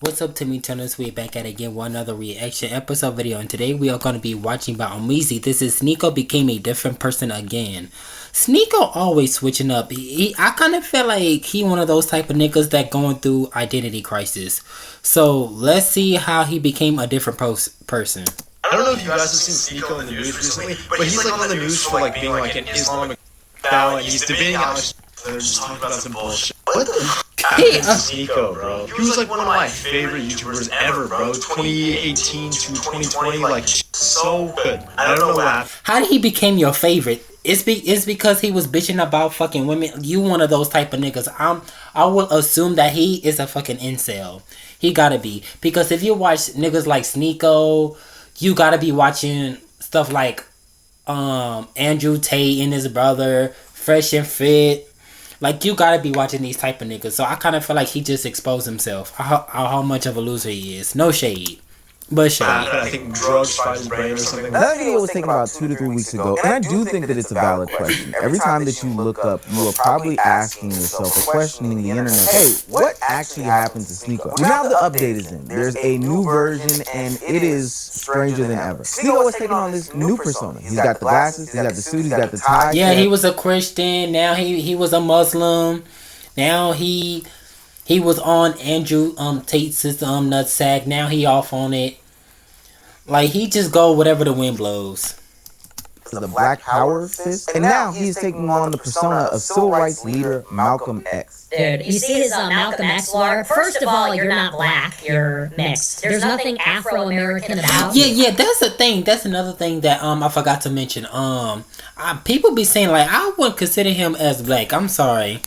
What's up, Timmy Turners? We're back at it again, one other reaction episode video, and today we are going to be watching about Umeezy. This is Sneako became a different person again. Sneako always switching up. I kind of feel like he one of those type of niggas that going through identity crisis. So let's see how he became a different person. I don't know if you guys have seen Sneako in the news recently, but he's like on the news for like being like an Islamic now, and he's debating Alex. They're just talking about some bullshit. What the? Sneako, bro. He was like one of my favorite YouTubers ever, bro. 2018 to 2020, like so good. I don't know what happened. How did he become your favorite? It's because he was bitching about fucking women. You one of those type of niggas. I will assume that he is a fucking incel. He gotta be, because if you watch niggas like Sneako, you gotta be watching stuff like Andrew Tate and his brother, Fresh and Fit. Like, you gotta be watching these type of niggas. So I kind of feel like he just exposed himself. How much of a loser he is. No shade. But shade. I think drugs fried his brain or something. That video was taken about 2 to 3 weeks ago. And I do think that it's a valid question. Every time that you look up, you are probably asking yourself or questioning the internet, hey, what actually happened to Sneako? Now the update is in. There's a new version, and it is stranger than ever. Sneako is taking on this new persona. He's got the glasses, he's got the suit, he's got the tie. Yeah, he was a Christian. Now he was a Muslim. Now he was on Andrew Tate's nutsack. Now he off on it. Like, he just go whatever the wind blows. The Black Power fist. And now he's taking on the persona of civil rights leader Malcolm X. Dude, you see his Malcolm X lore? First of all, you're not black, you're mixed. There's nothing Afro-American about you. Yeah, that's the thing. That's another thing that I forgot to mention. People be saying, like, I wouldn't consider him as black. I'm sorry.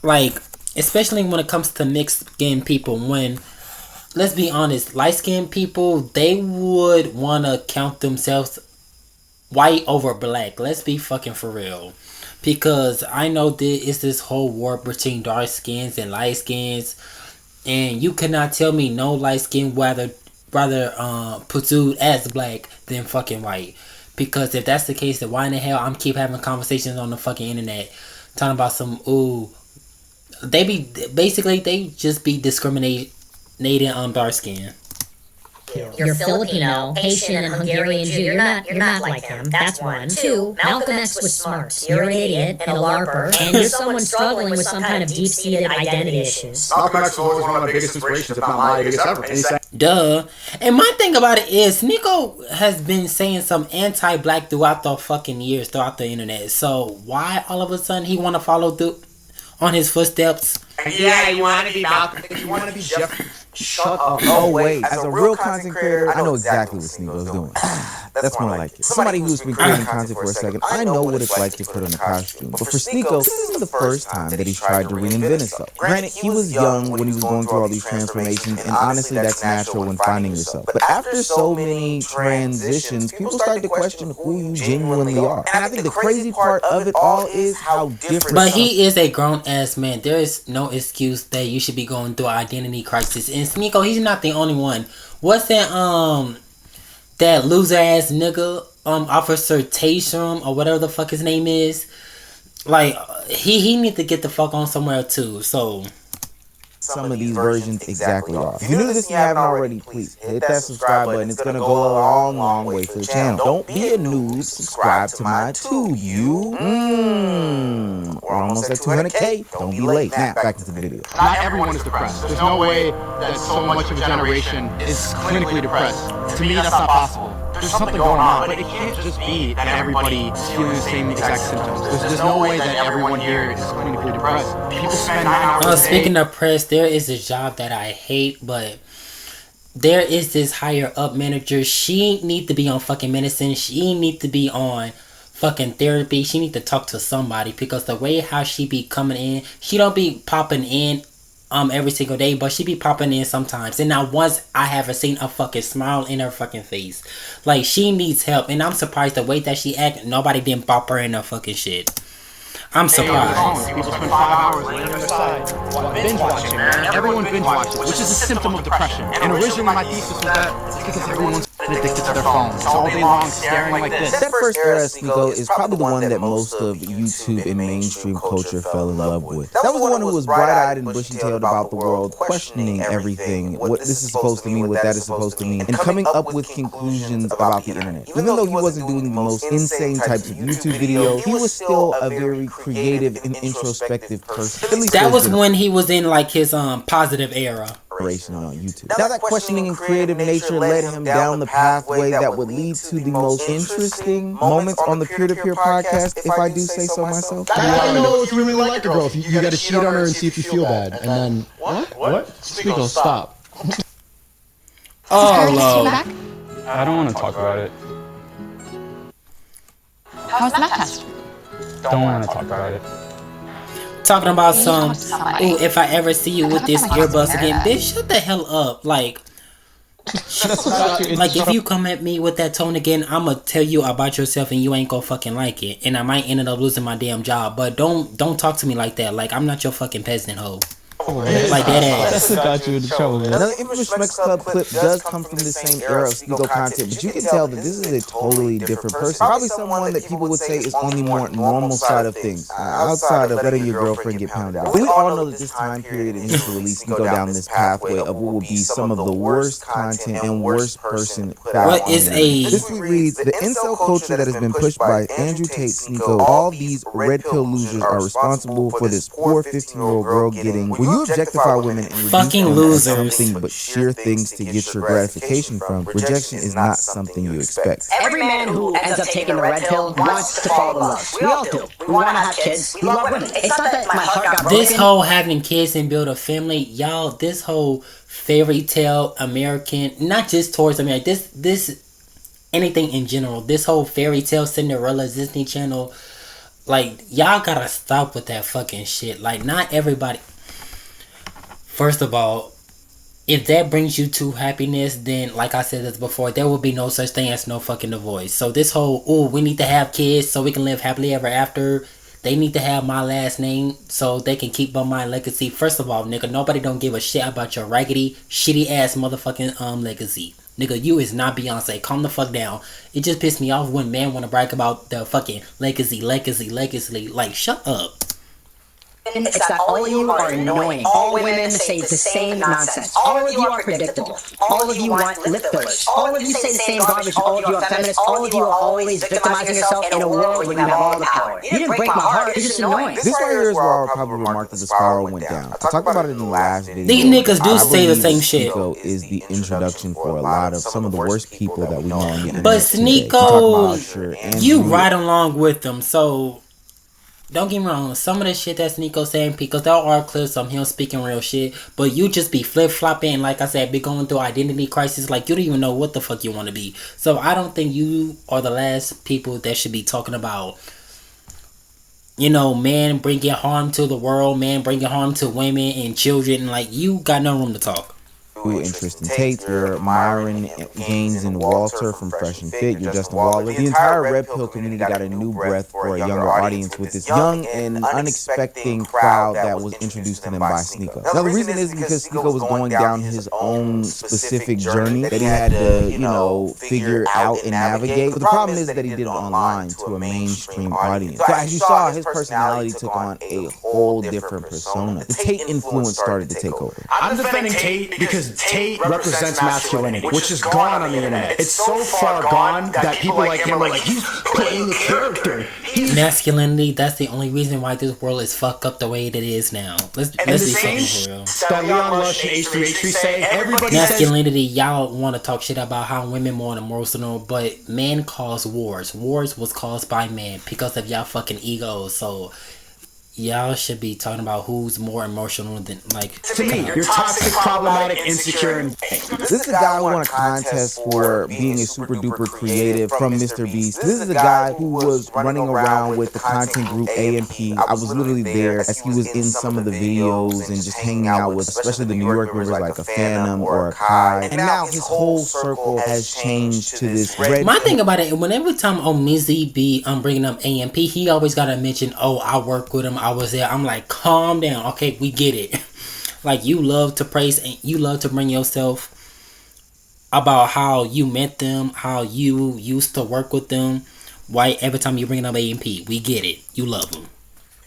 Like, especially when it comes to mixed skin people, when, let's be honest, light-skinned people, they would want to count themselves white over black. Let's be fucking for real. Because I know there is this whole war between dark skins and light skins. And you cannot tell me no light skin rather pursued as black than fucking white. Because if that's the case, then why in the hell I'm keep having conversations on the fucking internet talking about some, they just be discriminating on dark skin. You're Filipino, Haitian, and Hungarian Jew. You're not like him. That's one. Two, Malcolm X was smart. You're an idiot and a LARPer, and you're someone struggling with some kind of deep-seated identity issues. Malcolm X was always one of my biggest inspirations, if not my biggest ever. Duh. And my thing about it is, Sneako has been saying some anti-black throughout the fucking years, throughout the internet. So why all of a sudden he want to follow through on his footsteps? Yeah, you want to be Malcolm. You want to be Jeff. Shut up. Oh, wait. As a real content creator, I know exactly what Sneako's doing. That's more like it. Somebody who's been creating content for a second, I know what it's like to put on a costume. But for Sneako, this isn't the first time that he's tried to reinvent himself. Granted, he was young when he was going through all these transformations, and honestly, that's natural when finding yourself. But after so many transitions, people start to question who you genuinely are. And I think the crazy part of it all is how different. But he is a grown-ass man. There is no excuse that you should be going through an identity crisis. And Sneako, he's not the only one. What's that loser ass nigga, Officer Taysham or whatever the fuck his name is? Like, he need to get the fuck on somewhere too. So some of these versions exactly are. If you're new to this and you haven't already, please hit that subscribe button. It's gonna go a long way for the channel. Don't be a noob. Subscribe to my too. We're almost at 200K. Don't be late. Now, back into the video. Not everyone is depressed. There's no way that so much of a generation is clinically depressed. To me, that's not possible. There's something going on, but it can't just be that everybody is feeling the same exact symptoms. There's no way that everyone here is clinically depressed. People spend 9 hours a day. Speaking of press, there is a job that I hate, but there is this higher up manager. She need to be on fucking medicine. She need to be on fucking therapy. She need to talk to somebody, because the way how she be coming in, she don't be popping in every single day, but she be popping in sometimes. And not once I haven't seen a fucking smile in her fucking face. Like, she needs help, and I'm surprised the way that she act, nobody didn't bop her in her fucking shit. I'm Hey, surprised. people spend 5 hours laying on their side binge watching, man. Everyone binge watches, which is a symptom of depression. And originally my thesis was that it's because everyone's addicted to their phones all day long, staring like this. That first era of Sneako is probably the one that most of YouTube and mainstream culture fell in love with. That was the one who was bright-eyed and bushy-tailed about the world, questioning everything, what this is supposed to mean, what that is supposed to mean, and coming up with conclusions about the internet. Even though he wasn't doing the most insane types of YouTube videos, he was still a very creative and introspective person. At least That was when he was in like his positive era. On YouTube. Now that questioning and creative nature led him down the pathway that would lead to the most interesting moments on the peer-to-peer podcast, if I do say so myself. How do you know if you really like a girl? If you got to cheat on her and see if you feel bad, and then what? Sneako, stop. Oh Lord. I don't want to talk about it. How's the math test? Don't want to talk about it. Talking about some, ooh, if I ever see you with this earbuds again, bitch, shut the hell up. Like if you come at me with that tone again, I'ma tell you about yourself and you ain't gonna fucking like it. And I might end up losing my damn job. But don't talk to me like that. Like, I'm not your fucking peasant hoe. Like that ass. Got you in trouble, man. Another infamous Schmeck's Club clip does come from the same era of Sneako content, but you can tell that this is a totally different person. Probably someone that people would say is on the more normal side of things, outside of letting your girlfriend get pounded. But we all know that this time period in history will lead Sneako down this pathway of what will be some of the worst content and worst person. What is a... This reads, the incel culture that has been pushed by Andrew Tate, Sneako, all these red pill losers are responsible for this poor 15-year-old girl getting... When you objectify women and reduce fucking them losers. as something but sheer things to get your gratification from, rejection is not something you expect. Every man who ends up taking the red pill wants to fall in love. We all do. We want to have kids. We love women. It's not that my heart got broken. This whole having kids and build a family, y'all, this whole fairy tale American, not just towards America, this anything in general, this whole fairy tale Cinderella Disney Channel, like, y'all gotta stop with that fucking shit. Like, not everybody... First of all, if that brings you to happiness, then, like I said this before, there will be no such thing as no fucking divorce. So this whole, oh, we need to have kids so we can live happily ever after. They need to have my last name so they can keep on my legacy. First of all, nigga, nobody don't give a shit about your raggedy, shitty ass motherfucking legacy. Nigga, you is not Beyonce. Calm the fuck down. It just pissed me off when men want to brag about the fucking legacy. Like, shut up. It's that all of you are annoying. All women say the same nonsense. All of you are predictable. All of you want lip fillers. All of you say the same garbage. All of you are feminists. All of you are always victimizing yourself in a world where you have all the power. You didn't break my heart. You're just annoying. This right here is where I probably remarked that the spiral went down. I talked about it in the last video. These niggas do say the same shit. Sneako is the introduction for a lot of some of the worst people that we know on the internet. But Sneako, you ride along with them, so... Don't get me wrong, some of the shit that Sneako's saying, because there are clips of him speaking real shit, but you just be flip-flopping, and like I said, be going through identity crisis, like you don't even know what the fuck you want to be. So I don't think you are the last people that should be talking about, you know, man bringing harm to the world, man bringing harm to women and children. Like, you got no room to talk. Interest in Tate, you're Myron Gaines and Walter from Fresh and Fit, you're Justin Waller. The entire Red Pill community got a new breath for a younger audience with this young and unexpected crowd that was introduced to them by Sneako. Now the reason is because Sneako was going down his own specific journey that he had to, you know, figure out and navigate. But the problem is that he did it online to a mainstream audience. So as you saw, his personality took on a whole different persona. The Tate influence started to take over. I'm defending Tate because Tate represents masculinity, which is gone on the internet. It's so far gone that people like him are like, he's playing a character. Masculinity, that's the only reason why this world is fucked up the way it is now. Let's be fucking for real. That Leon Lush and H3H3 say, everybody masculinity, y'all want to talk shit about how women more emotional, but men cause wars. Wars was caused by men because of y'all fucking egos. So y'all should be talking about who's more emotional than like. To me, you're toxic, problematic, insecure, and This is a guy who won a contest for being a super duper creative from Mr. Beast. This is a guy who was running around with the content group A&P. I was literally there as he was in some of the videos and just hanging out with, especially the New York members like a Phantom or a Kai. And now his whole circle has changed to this red. My thing about it, whenever time Mizzy be bringing up AMP, he always gotta mention, oh, I work with him, I was there. I'm like, calm down, okay, we get it. Like, you love to praise and you love to bring yourself about how you met them, how you used to work with them. Why every time you bring up AMP, we get it. You love them.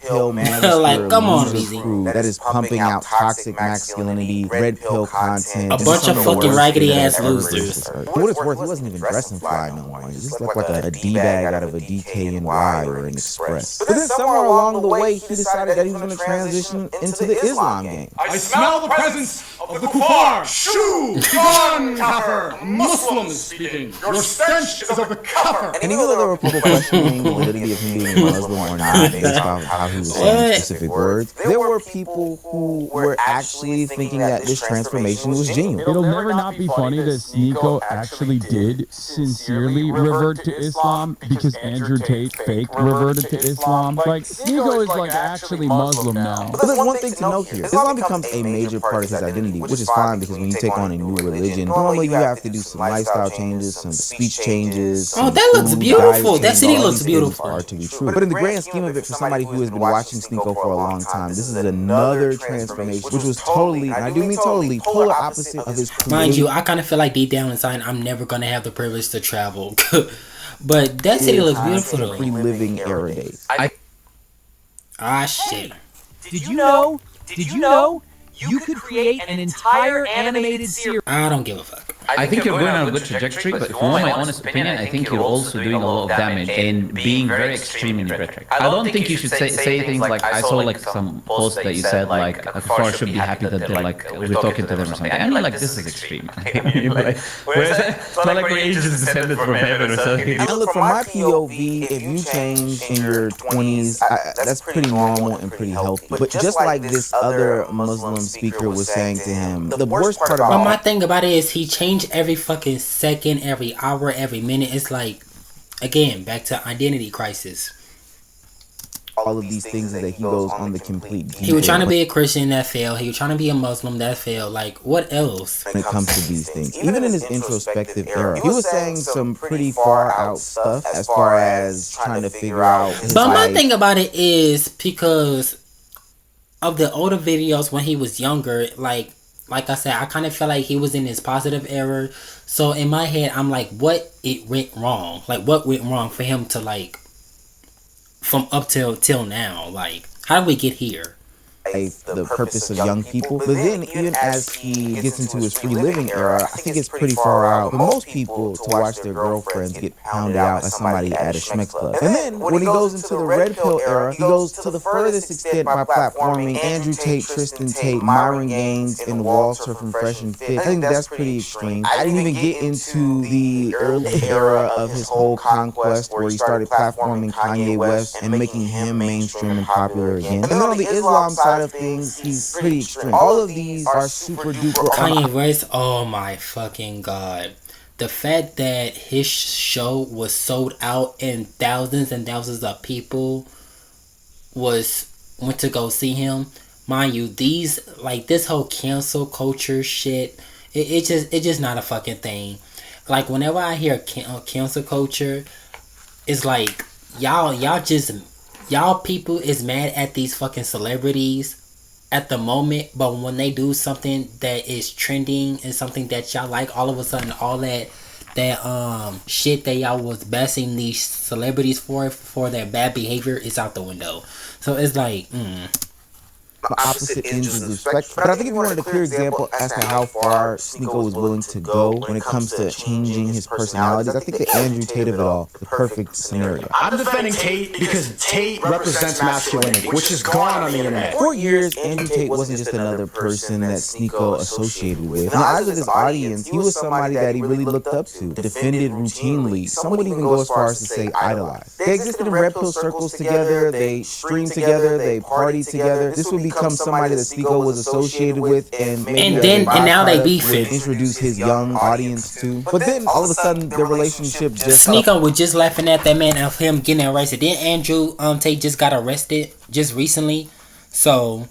Pill man, like, come on, Easy. That is pumping out toxic masculinity, red pill content. A bunch of fucking raggedy ass losers. For what it's worth, he wasn't even dressing fly no more. He just looked like a D-bag out of a DKNY or an Express. But then somewhere along the way, he decided that he was going to transition into the Islam game. I smell the presence of the kuffar. Shoo! Iman kafir! Muslims speaking. Your stench is of the kafir. And even though there were people questioning the validity of him being a Muslim or not, based off how he was saying specific words, there were people who were actually thinking that this transformation was genuine. It'll never not be funny that Sneako actually did sincerely revert to Islam because Andrew Tate fake reverted to Islam. Like, Sneako is like actually Muslim now. But there's one thing to note here. Islam becomes a major part of his identity, which is fine because when you take on a new religion, normally you have to do some lifestyle changes, some speech changes. Oh, that looks beautiful. That city looks beautiful. Are to be true. But in the grand scheme of it, for somebody who has been watching Sneako for a long time, this is another transformation, which was totally, and I do mean totally, polar opposite of his creative. Mind you, I kind of feel like deep down inside, I'm never going to have the privilege to travel. But that city looks beautiful though. Pre-living era days. Ah, shit. Did you know you could create an entire animated series? I don't give a fuck. I think you're going on a good trajectory, but if you want my honest opinion, I think you're also doing a lot of damage in being very extreme in your rhetoric. I don't think you should say things like, I saw like some post that you said like, Kafar should be happy that they're like, we're talking to them or something. I mean, like, this is extreme. It's not like we're angels descended from heaven or something. And look, from my POV, if you change in your 20s, that's pretty normal and pretty healthy. But just like this other Muslim speaker was saying to him, the worst part about But my thing about it is he changed every fucking second, every hour, every minute. It's like, again, back to identity crisis. All of these things is that he goes on the complete He was trying to be a Christian, that failed. He was trying to be a Muslim, that failed. Like, what else? When it comes to these things, even in his introspective era, he was saying some pretty far out stuff as far as trying to figure out his But my life. thing about it is because of the older videos when he was younger, like I said, I kind of felt like he was in his positive era. So in my head, I'm like, what it went wrong? Like, what went wrong for him to like, from up till now? Like, how did we get here? The purpose of young people. But then even as he gets into his free living era, I think it's pretty far out for most people to watch their girlfriends get pounded out by somebody at a Schmeck's club. And then when he goes into the red pill era, he goes to the furthest extent by platforming Andrew Tate, Tristan Tate, Myron Gaines, and Walter from Fresh and Fit. I think that's pretty extreme. I didn't even get into the early era of his whole conquest where he started platforming Kanye West and making him mainstream and popular again. And then on the Islam side of things, he's pretty extreme. All of these are super duper. Kanye West, oh my fucking god. The fact that his show was sold out and thousands of people went to go see him. Mind you, this whole cancel culture shit, it's just not a fucking thing. Like, whenever I hear cancel culture, it's like y'all people is mad at these fucking celebrities at the moment, but when they do something that is trending and something that y'all like, all of a sudden all that shit that y'all was bashing these celebrities for their bad behavior is out the window. So it's like, opposite ends of the spectrum. But I think if you wanted a clear example as to how far Sneako was willing to go when it comes to changing his personalities, I think the Andrew Tate of it all, the perfect scenario. I'm defending Tate because Tate represents masculinity, which is gone on the internet. For years, Andrew Tate wasn't just another person that Sneako associated with. In the eyes of his audience, he was somebody that he really looked up to, defended routinely. Some would even go as far as to say idolized. They existed in red pill circles together, they streamed together, they partied together. This would become somebody that Sneako was associated with, and now they beefing. Introduce his young audience to. But then all of a sudden, their relationship just. Sneako was just laughing at that man of him getting arrested. Then Andrew Tate just got arrested just recently, so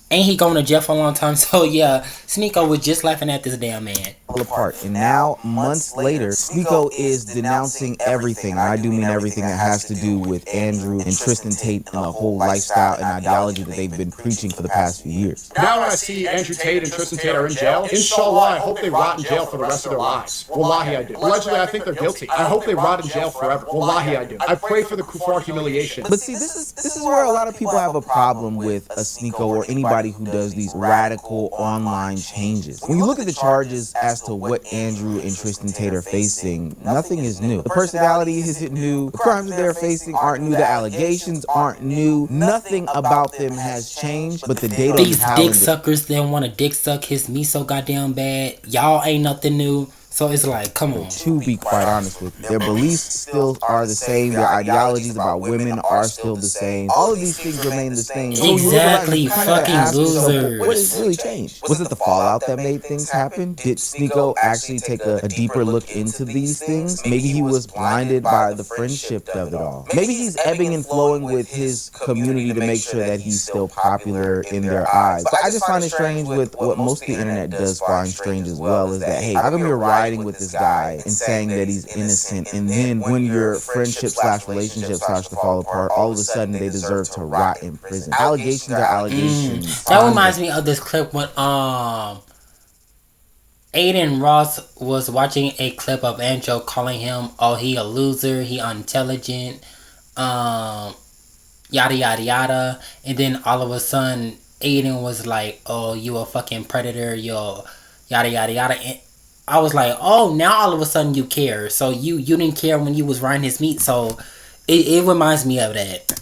ain't he going to jail for a long time? So yeah, Sneako was just laughing at this damn man. Apart. And now, months later, Sneako is denouncing everything. And I do mean everything that has to do with Andrew and Tristan Tate and the whole lifestyle and ideology that they've been preaching for the past few years. Now when I see Andrew Tate and Tristan Tate are in jail, inshallah, I hope they rot in jail for the rest of their lives. Wallahi, I do. Allegedly, I think they're guilty. I hope they rot in jail forever. Wallahi, I do. I pray for the kuffar humiliation. But see, this is where a lot of people have a problem with a Sneako or anybody who does these radical online changes. When you look at the charges as to what Andrew and Tristan Tate are facing, nothing is new. The personality isn't new. The crimes that they're facing aren't new. The allegations aren't new. Nothing about them has changed, but the data. These dick suckers, they want to dick suck his meat so goddamn bad. Y'all ain't nothing new. So it's like, come on. To be quite honest with you, their beliefs still are the same. Their ideologies about women are still the same. All of these things remain the same. Exactly, fucking losers. What has really changed? Was it the fallout that made things happen? Did Sneako actually take a deeper look into these things? Maybe he was blinded by the friendship of it all. Maybe he's ebbing and flowing with his community to make sure that he's still popular in their eyes. But I just find it strange with what most of the internet does find strange as well, is that, hey, how come you're riding with this guy and saying that he's innocent, and then when your friendship / relationship starts to fall apart, all of a sudden they deserve to rot in prison? Allegations are allegations. That reminds me of this clip when Aiden Ross was watching a clip of Andrew calling him, oh, he a loser, he unintelligent, yada yada yada, and then all of a sudden Aiden was like, oh, you a fucking predator, yo, yada yada yada. And I was like, oh, now all of a sudden you care. So you didn't care when you was riding his meat. So it reminds me of that.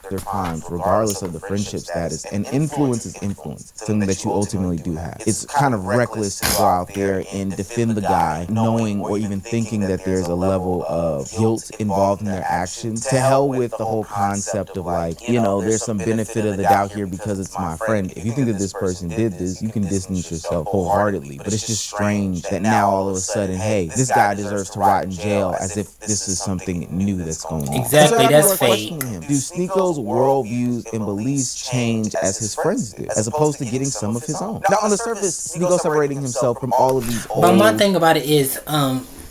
Their crimes, regardless of the friendship status, and influence is influence, something that you ultimately do have. It's kind of reckless to go out there and defend the guy, knowing or even thinking that there's a level of guilt involved in their actions. To hell with the whole concept of like, you know, there's some benefit of the doubt here because it's my friend. If you think that this person did this, you can distance yourself wholeheartedly. But it's just strange that now all of a sudden, hey, this guy deserves to rot in jail, as if this is something new that's going on. Exactly, that's fake. Do Sneako's worldviews and beliefs change as his friends do, as opposed to getting some of his own? Now, on the surface, Sneako separating himself from all of these old... But my thing about it is,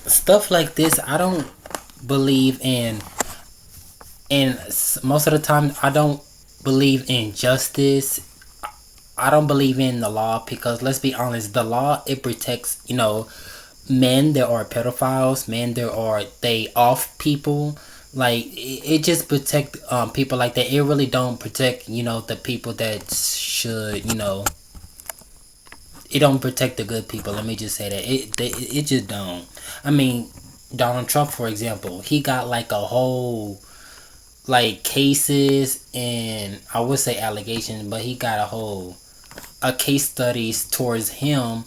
stuff like this, I don't believe in, and most of the time, I don't believe in justice. I don't believe in the law, because let's be honest, the law, it protects, you know, men that are pedophiles, men that are off people. Like, it just protect people like that. It really don't protect, you know, the people that should, you know, it don't protect the good people. Let me just say that. It just don't. I mean, Donald Trump, for example, he got like a whole, like, cases and I would say allegations, but he got a case studies towards him.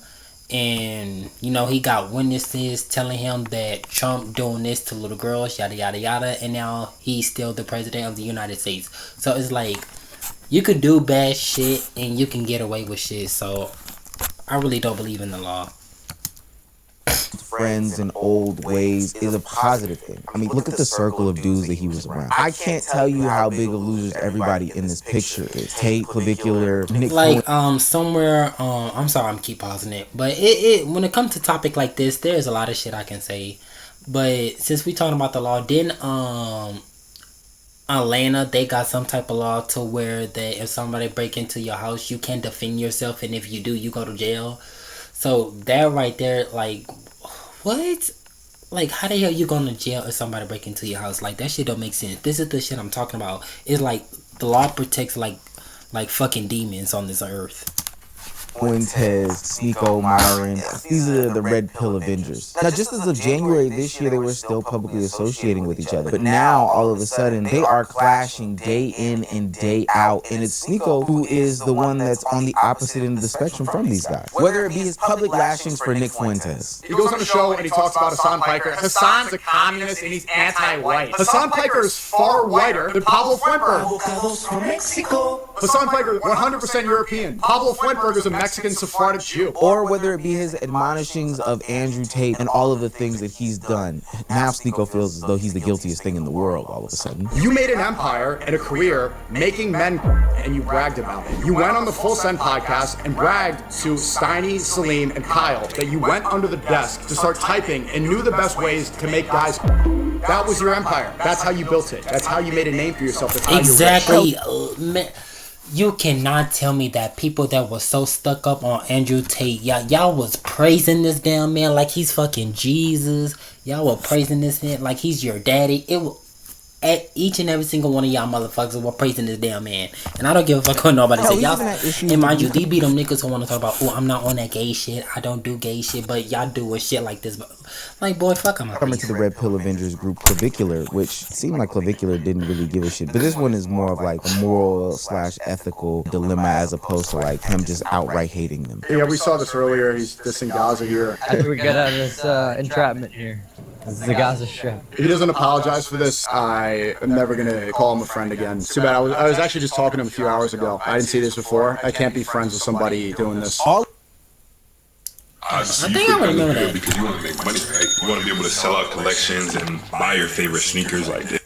And, you know, he got witnesses telling him that Trump doing this to little girls, yada, yada, yada. And now he's still the president of the United States. So it's like, you could do bad shit and you can get away with shit. So I really don't believe in the law. Friends and old ways is a positive thing. I mean, look at the circle of dudes that he was around. I can't tell you how big of losers everybody in this picture is. Tate, Clavicular, Nick. Like, somewhere, I'm sorry, I'm keep pausing it. But it when it comes to topic like this, there's a lot of shit I can say. But since we talking about the law, didn't Atlanta, they got some type of law to where that if somebody break into your house, you can't defend yourself, and if you do, you go to jail. So that right there, like, what? Like, how the hell you going to jail if somebody break into your house? Like, that shit don't make sense. This is the shit I'm talking about. It's like the law protects like like fucking demons on this earth. Fuentes, Sneako, Myron, these are the Red Pill Avengers. Now, just as of January this year, they were still publicly associating with each other. But now, all of a sudden, they are clashing day in and day out. And it's Sneako who is the one that's on the opposite end of the spectrum from these guys. Whether it be his public lashings for Nick Fuentes. He goes on the show and he talks about Hassan Piker. Hassan's a communist and he's anti-white. Hassan Piker is far whiter than Pablo Fuentberg. Hassan Piker, 100% European. Pablo Fuentberg is a Mexican Sephardic Jew. Or whether it be his admonishings of Andrew Tate and all of the things that he's done. Now Sneako feels as though he's the guiltiest thing in the world all of a sudden. You made an empire and a career making men, and you bragged about it. You went on the Full Send podcast and bragged to Steiny, Salim, and Kyle that you went under the desk to start typing and knew the best ways to make guys. That was your empire. That's how you built it. That's how you made a name for yourself. That's how Exactly. You cannot tell me that people that were so stuck up on Andrew Tate, y'all was praising this damn man like he's fucking Jesus. Y'all were praising this man like he's your daddy. Each and every single one of y'all motherfuckers were praising this damn man. And I don't give a fuck what nobody say. Y'all, and mind you, these be them niggas who want to talk about, oh, I'm not on that gay shit. I don't do gay shit. But y'all doing shit like this. Like, boy, fuck them. Coming to the Red Pill Avengers group, Clavicular, which seemed like Clavicular didn't really give a shit. But this one is more of like a moral/ethical dilemma as opposed to like him just outright hating them. Yeah, we saw this earlier. He's dissing Gaza here. After we get out of this entrapment here. This is the Gaza Strip. He doesn't apologize for this. I am never going to call him a friend again. It's too bad. I was actually just talking to him a few hours ago. I didn't see this before. I can't be friends with somebody doing this. I think I remember that. Because you want to make money, right? You want to be able to sell out collections and buy your favorite sneakers like this.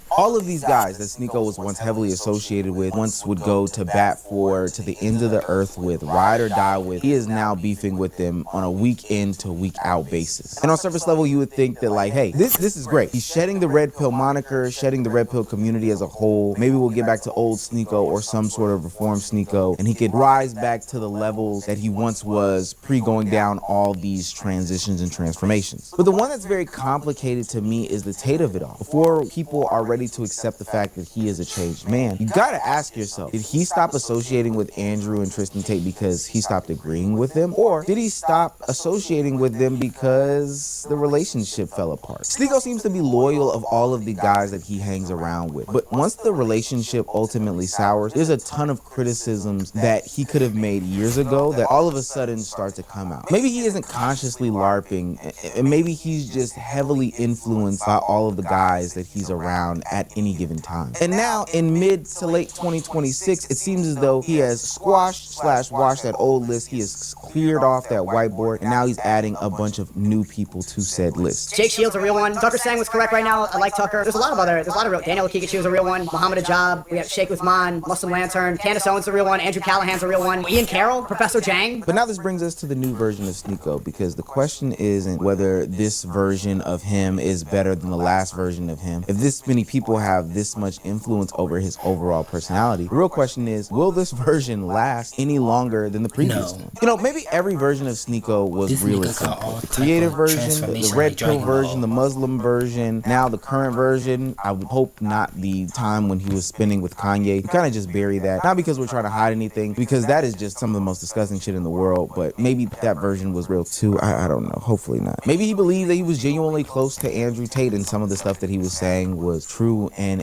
All of these guys that Sneako was once heavily associated with, once would go to bat for, to the ends of the earth with, ride or die with, he is now beefing with them on a week in to week out basis. And on surface level, you would think that like, hey, this is great. He's shedding the Red Pill moniker, shedding the Red Pill community as a whole. Maybe we'll get back to old Sneako or some sort of reformed Sneako, and he could rise back to the levels that he once was pre-going down all these transitions and transformations. But the one that's very complicated to me is the Tate of it all. Before people are ready to accept the fact that he is a changed man, you gotta ask yourself, did he stop associating with Andrew and Tristan Tate because he stopped agreeing with them? Or did he stop associating with them because the relationship fell apart? Sneako seems to be loyal of all of the guys that he hangs around with. But once the relationship ultimately sours, there's a ton of criticisms that he could have made years ago that all of a sudden start to come out. Maybe he isn't consciously LARPing, and maybe he's just heavily influenced by all of the guys that he's around at any given time. And now in mid to late 2026, it seems as though he has squashed/washed that old list. He has cleared off that whiteboard, and now he's adding a bunch of new people to said list. Jake Shields a real one. Tucker Sang was correct right now. I like Tucker. There's a lot of real. Daniel Kikachu is a real one. Muhammad Ajab. We have Sheikh Uthman, Muslim Lantern. Candace Owens is a real one. Andrew Callahan's a real one. Ian Carroll, Professor Jang. But now this brings us to the new version of Sneako, because the question isn't whether this version of him is better than the last version of him. If this many people have this much influence over his overall personality, the real question is, will this version last any longer than the previous one? You know, maybe every version of Sneako was This real nigga and simple. got all The type creative of version, the transformation Red like Pill Dragon version, Ball. the Muslim version, now the current version. I would hope not the time when he was spinning with Kanye. We kind of just bury that. Not because we're trying to hide anything, because that is just some of the most disgusting shit in the world, but maybe that version was real too. I don't know. Hopefully not. Maybe he believed that he was genuinely close to Andrew Tate and some of the stuff that he was saying was true and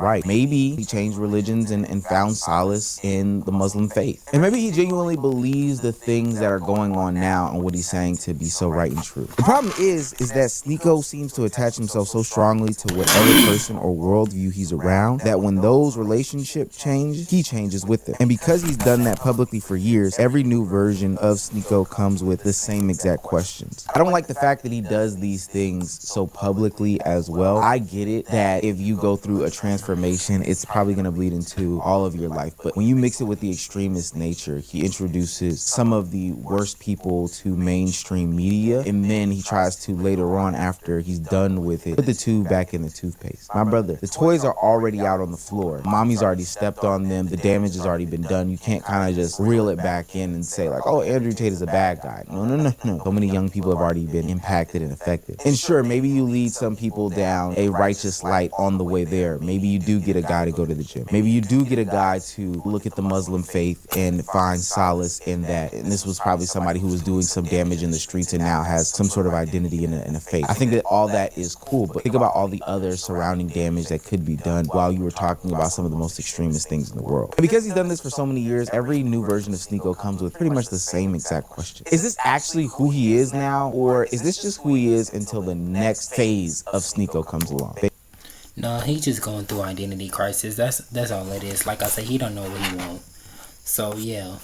right. Maybe he changed religions and found solace in the Muslim faith. And maybe he genuinely believes the things that are going on now and what he's saying to be so right and true. The problem is that Sneako seems to attach himself so strongly to whatever person or worldview he's around that when those relationships change, he changes with them. And because he's done that publicly for years, every new version of Sneako comes with the same exact questions. I don't like the fact that he does these things so publicly as well. I get it that if you go through a transformation, it's probably going to bleed into all of your life. But when you mix it with the extremist nature, he introduces some of the worst people to mainstream media, and then he tries to later on, after he's done with it, put the tube back in the toothpaste. My brother, the toys are already out on the floor. Mommy's already stepped on them. The damage has already been done. You can't kind of just reel it back in and say like, oh, Andrew Tate is a bad guy. No. So many young people have already been impacted and affected. And sure, maybe you lead some people down a righteous light on on the way there, maybe you do get a guy to go to the gym. Maybe you do get a guy to look at the Muslim faith and find solace in that. And this was probably somebody who was doing some damage in the streets and now has some sort of identity in a faith. I think that all that is cool, but think about all the other surrounding damage that could be done while you were talking about some of the most extremist things in the world. And because he's done this for so many years, every new version of Sneako comes with pretty much the same exact question. Is this actually who he is now, or is this just who he is until the next phase of Sneako comes along? No, he's just going through identity crisis. That's all it is. Like I said, he don't know what he wants. So yeah.